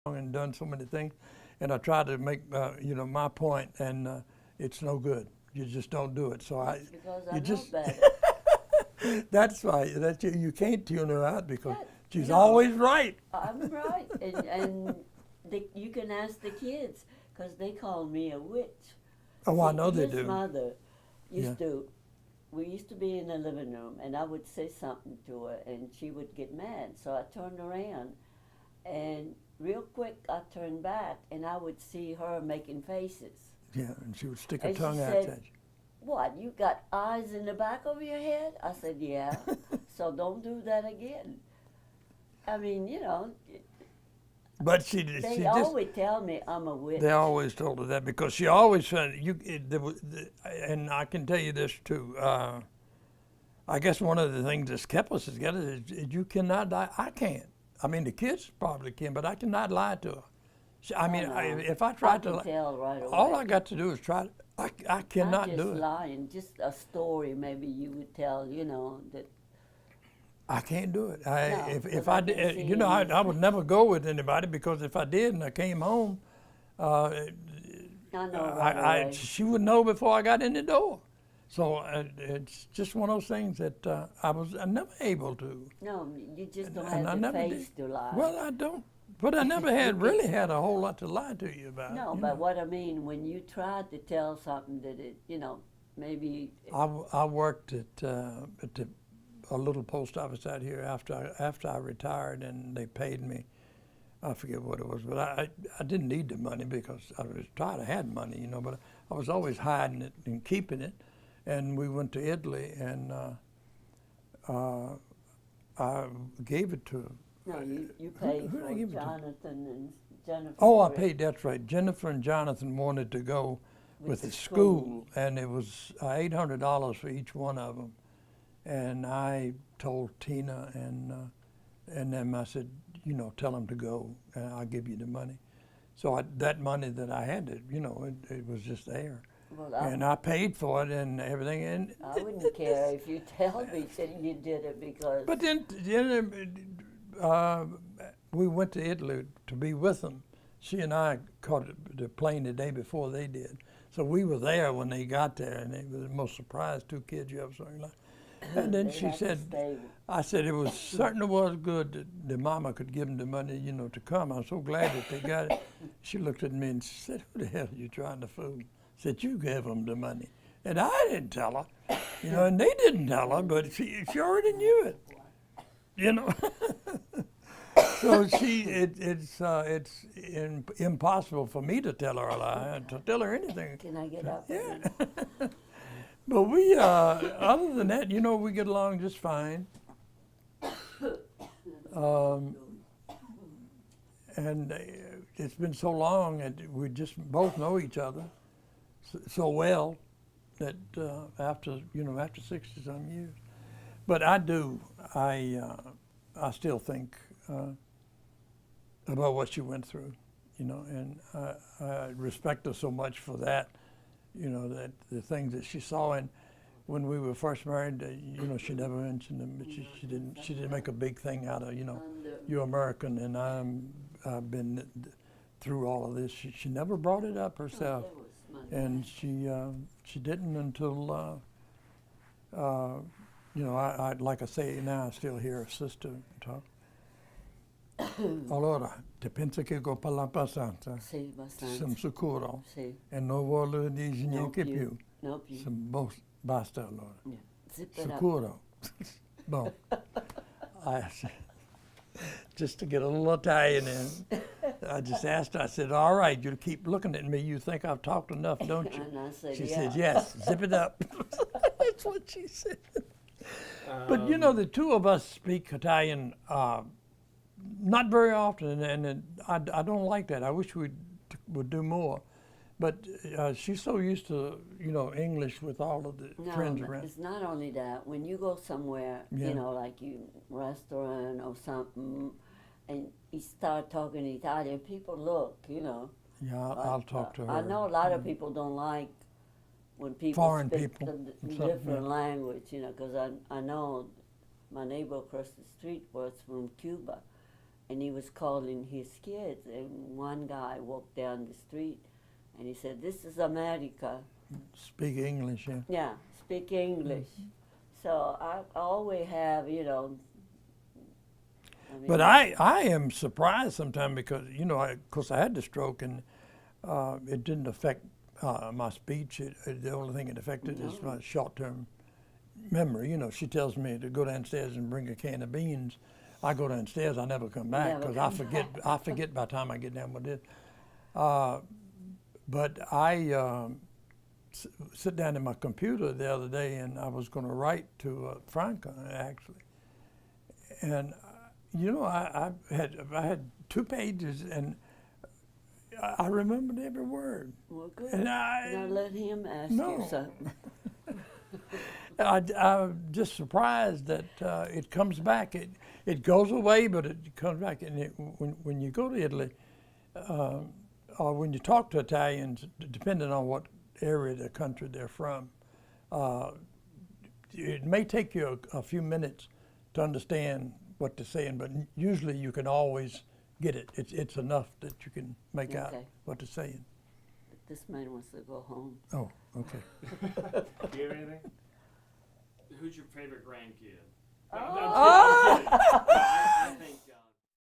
and done so many things, and I try to make my point, and it's no good. You just don't do it. So Because I you know just better. that's why you can't tune her out because Yeah, she's no, always right. I'm right. And you can ask the kids, because they call me a witch. Oh, I See, know they his do. mother Yeah. we used to be in the living room, and I would say something to her, and she would get mad. So I turned around, and real quick I turned back, and I would see her making faces. Yeah, and she would stick her And she tongue out said, at "What, you got eyes in the back of your head?" I said, "Yeah." you. So don't do that again. I mean, But she they just always tell me I'm a witch. they always told her that because she always said and I can tell you this too. I guess one of the things that's kept us together is you cannot lie. I can't. I mean, the kids probably can, but I cannot lie to her. I Oh, mean, no. if I I tried to can lie, tell right away. all I got to do is try. I Not cannot just do it. lying, just a story maybe you would tell, that I can't do it. No, If 'cause I I can did, see you know, in his- I would never go with anybody because if I did and I came home, uh, I know right away. she would know before I got in the door. So it's just one of those things that I was never able to. No, you just don't And I have the never face did. to lie. Well, I don't. But I never really had a whole lot to lie to you about. No, you but know. what I mean, when you tried to tell something that maybe, I worked at a little post office out here after I retired, and they paid me. I forget what it was, but I didn't need the money because I was tired. I had money, but I was always hiding it and keeping it. And we went to Italy, and I gave it to. no, you paid who did I for give it to? Jonathan and Jennifer. Oh, I trip paid. That's right. Jennifer and Jonathan wanted to go with the school. school, and it was $800 for each one of them. And I told Tina and them, I said, tell them to go, and I'll give you the money. So that money that I had, it was just there. Well, And I paid for it and everything. And I wouldn't care if you tell me that you did it because. but then we went to Italy to be with them. She and I caught the plane the day before they did. So we were there when they got there, and they were the most surprised two kids you ever saw in your life. And then They she had to said, stay. I said it was certainly was good that the mama could give them the money, to come. I'm so glad that they got it. She looked at me and she said, "Who the hell are you trying to fool?" I said, "You gave them the money." And I didn't tell her, and they didn't tell her, but she already knew it, So it's impossible for me to tell her a lie, to tell her anything. Can I get up? Yeah. But we, other than that, we get along just fine. And it's been so long that we just both know each other so well that after 60 some years. But I still think about what she went through, and I respect her so much for that. That the things that she saw, and when we were first married, she never mentioned them. But she didn't make a big thing out of you're American and I've been through all of this. She never brought it up herself, and she didn't until I like I say now I still hear her sister talk. Allora, ti pensi che con la abbastanza? Sì, abbastanza. Sono sicuro. Sì. E non voglio dire No niente più. più. No più. Basta allora. Yeah. Zip it up. Sicuro. Boom. Just to get a little Italian in, I just asked her, I said, "All right, you keep looking at me. You think I've talked enough, don't you?" And I said, She yeah. said, "Yes, zip it up." That's what she said. But the two of us speak Italian not very often, and I don't like that. I wish we would do more. But she's so used to, English with all of the No, friends but around. it's not only that. When you go somewhere, Yeah. like you restaurant or something, and you start talking Italian, people look, Yeah, I'll talk to her. I know a lot of people don't like when people Foreign speak people, a something, different yeah. language, because I know my neighbor across the street was from Cuba, and he was calling his kids, and one guy walked down the street, and he said, "This is America." Speak English, yeah. Yeah, speak English. So I always have, you know. I But mean, I am surprised sometimes because, you know, of course I had the stroke and it didn't affect my speech. The only thing it affected is my short-term memory. You know, she tells me to go downstairs and bring a can of beans. I go downstairs, I never come back Never because I come forget. back. I forget by the time I get down with it. But I sit down at my computer the other day and I was going to write to Franca actually, and you know I had 2 pages and I remembered every word. well, good. And Now let him ask No. you something. I'm just surprised that it comes back. It goes away, but it comes back. And when you go to Italy, or when you talk to Italians, depending on what area of the country they're from, it may take you a few minutes to understand what they're saying, but usually you can always get it. It's enough that you can make out Okay. what they're saying. This man wants to go home. Oh, okay. Do you have anything? Who's your favorite grandkid? Oh. I'm kidding, I'm kidding. No, I think